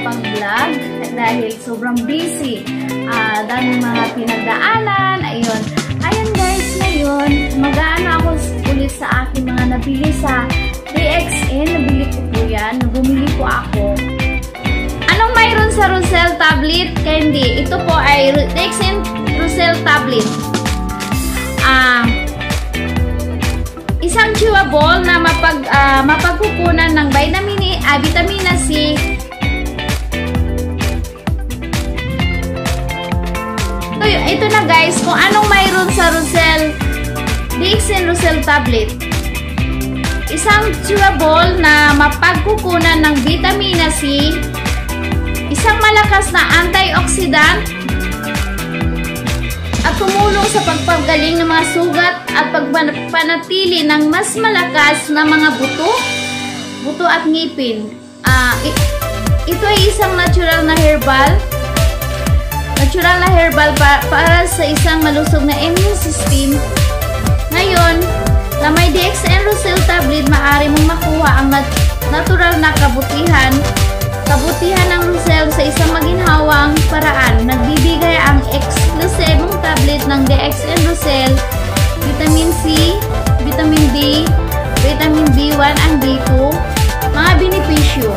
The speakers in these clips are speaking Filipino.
makapag-vlog dahil sobrang busy. Daming mga pinagdaanan. Ayun guys, ngayon, mag-aano ako ulit sa aking mga nabili sa DXN. Nabili ko po yan. Bumili po ako. Anong mayroon sa Roselle tablet? Candy. Ito po ay DXN Roselle tablet. Isang chewable na mapagkukunan ng vitamina C. Ito na guys, kung anong mayroon sa Roselle, DXN Roselle tablet. Isang chewable na mapagkukunan ng vitamina C, isang malakas na antioxidant, at tumulong sa pagpagaling ng mga sugat at pagpanatili ng mas malakas na mga buto at ngipin. Ito ay isang natural na herbal para sa isang malusog na immune system. Ngayon, na may DXN Roselle tablet, maaari mong makuha ang natural na kabutihan ng Roselle sa isang maginhawang paraan. Nagbibigay ang eksklusibong tablet ng DXN Roselle, vitamin C, vitamin D, vitamin B1 and B2, mga benepisyo.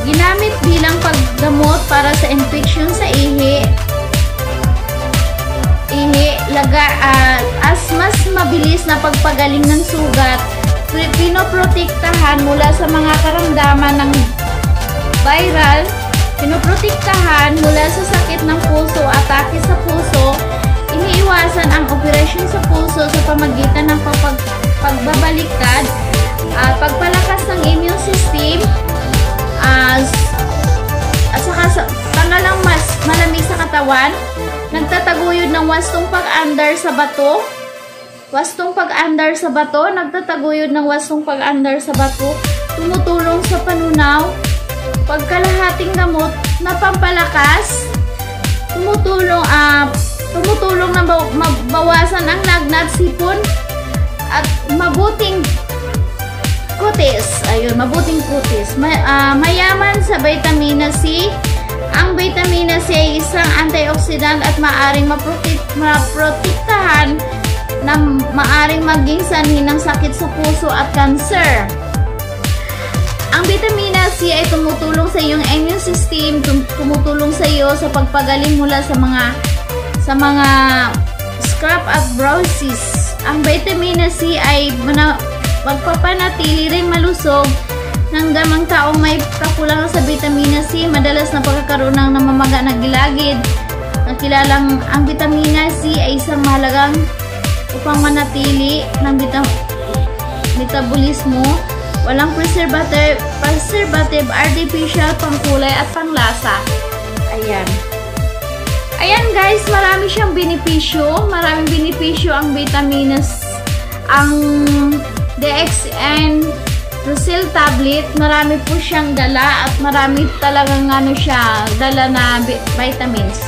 Ginamit bilang paggamot para sa infection sa ihi, as mas mabilis na pagpagaling ng sugat, pinoprotektahan mula sa mga karamdaman ng viral, pinoprotektahan mula sa sakit ng puso, atake sa puso, iniiwasan ang operasyon sa puso sa pamagitan ng pagbabaliktad, pagpalakas ng immune system, at saka tanggalang mas malamig sa katawan, nagtataguyod ng wastong pag-andar sa bato, nagtataguyod ng wastong pag-andar sa bato, tumutulong sa panunaw, pagkalahating gamot na pampalakas, tumutulong na mabawasan ang lagnat, sipon, at mabuting kutis. Mabuting kutis. Mayaman sa vitamina C. Ang vitamina C ay isang antioxidant at maaring maprotektahan na maaring maging sanhi ng sakit sa puso at cancer. Ang vitamina C ay tumutulong sa iyong immune system, tumutulong sa iyo sa pagpagaling mula sa mga scrap at bruises. Ang vitamina C ay magpapanatili rin malusog ng gamang taong may kakulangan sa vitamina C, madalas na pagkakaroon ng namamaga na gilagid. Nakilalang ang vitamina C ay isang mahalagang upang manatili ng metabolismo, walang preservative, artificial, pangkulay at panglasa. Ayan guys, marami siyang benepisyo. Maraming benepisyo ang vitamins, ang DXN Roselle tablet. Marami po siyang dala at marami talagang dala na vitamins.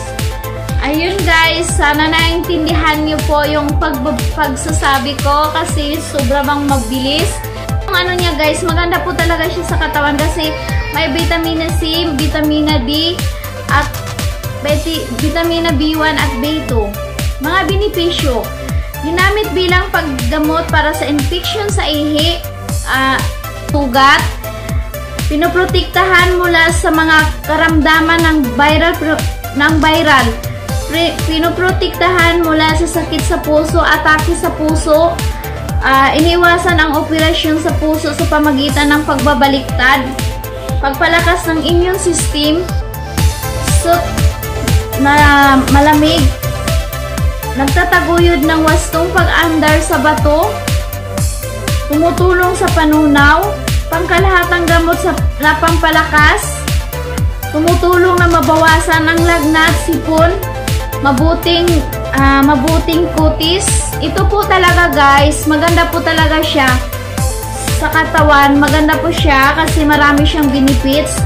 Ayun guys, sana naintindihan niyo po yung pagsasabi ko kasi sobra bang mabilis. Ang niya guys, maganda po talaga siya sa katawan kasi may vitamina C, vitamina D, at vitamina B1 at B2. Mga benepisyo. Ginamit bilang paggamot para sa infection sa ihi, sugat, pinoprotektahan mula sa mga karamdaman ng viral, pinoprotektahan mula sa sakit sa puso, atake sa puso, iniwasan ang operasyon sa puso sa pamagitan ng pagbabaliktad, pagpalakas ng immune system, na malamig, nagtataguyod ng wastong pag-andar sa bato, tumutulong sa panunaw, pangkalahatang gamot na pampalakas, tumutulong na mabawasan ang lagnat, sipon, mabuting kutis. Ito po talaga guys, maganda po talaga siya sa katawan. Maganda po siya kasi marami siyang benefits,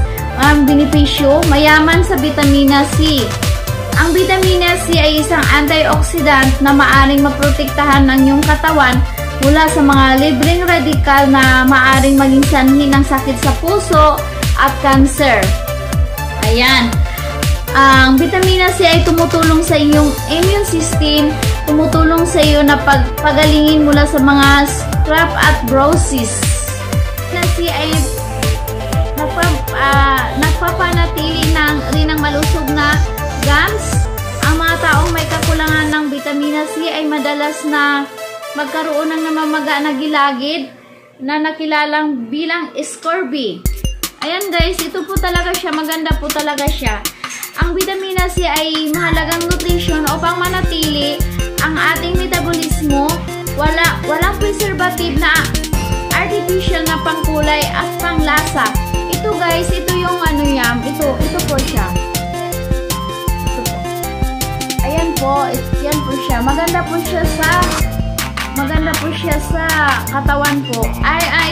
benepisyo, mayaman sa vitamina C. Ang vitamina C ay isang antioxidant na maaring maprotektahan ng iyong katawan mula sa mga libreng radikal na maaring maging sanhi ng sakit sa puso at cancer. Ayan. Ang vitamina C ay tumutulong sa iyong immune system, tumutulong sa iyo na pagalingin mula sa mga scrap at bruises. Vitamina C ay nagpapanatili rin ng malusog na gums. Ang mga taong may kakulangan ng vitamina C ay madalas na magkaroon ng namamaga na gilagid na nakilalang bilang scurvy. Ayan guys, ito po talaga siya, maganda po talaga siya. Ang vitamina C ay mahalagang nutrition upang manatili ang ating metabolismo, walang preservative na artificial na pangkulay at panglasa. Ito guys, ito yung ano yan, ito po siya. Ito po. Ayan po, yan po siya. Maganda po siya sa katawan po.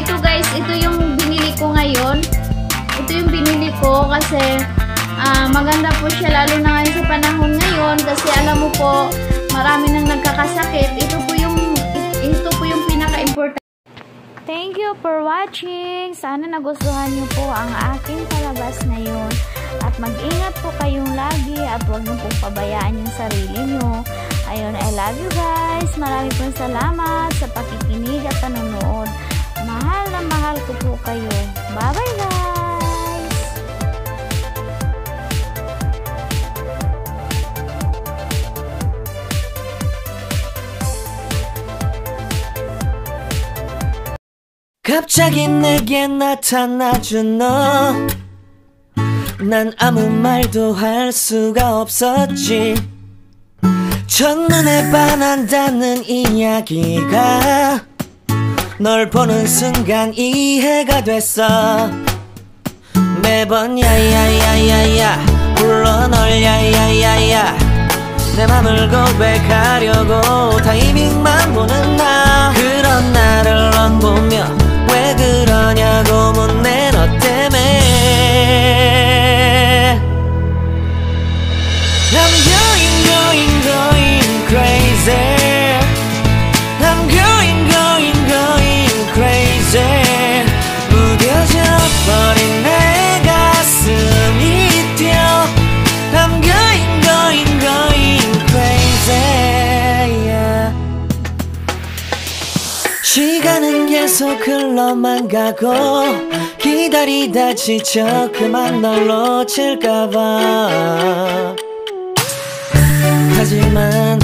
Ito guys, ito yung binili ko ngayon. Ito yung binili ko kasi maganda po siya lalo na ngayon sa panahon ngayon kasi alam mo po marami nang nagkakasakit. Ito po yung pinaka-important. Thank you for watching. Sana nagustuhan niyo po ang aking palabas ngayon at mag-ingat po kayong lagi at huwag niyo pong pabayaan yung sarili niyo. Ayun, I love you guys. Marami pong salamat sa pakikinig at panonood. Mahal na mahal ko po kayo. Bye-bye guys! 갑자기 내게 나타나준 너, 난 아무 말도 할 수가 없었지. 첫눈에 반한다는 이야기가 널 보는 순간 이해가 됐어. 매번 야야야야야 불러 널 야야야야 내 맘을 고백하려고 타이밍만 보는 나. 그런 나를 넌 보며 왜 그러냐고 묻네. 너 때문에 I'm going crazy. I'm going crazy. 무뎌져 버린 내 가슴이 뛰어. I'm going crazy, yeah. 시간은 계속 흘러만 가고 기다리다 지쳐 그만 널 놓칠까봐. 하지만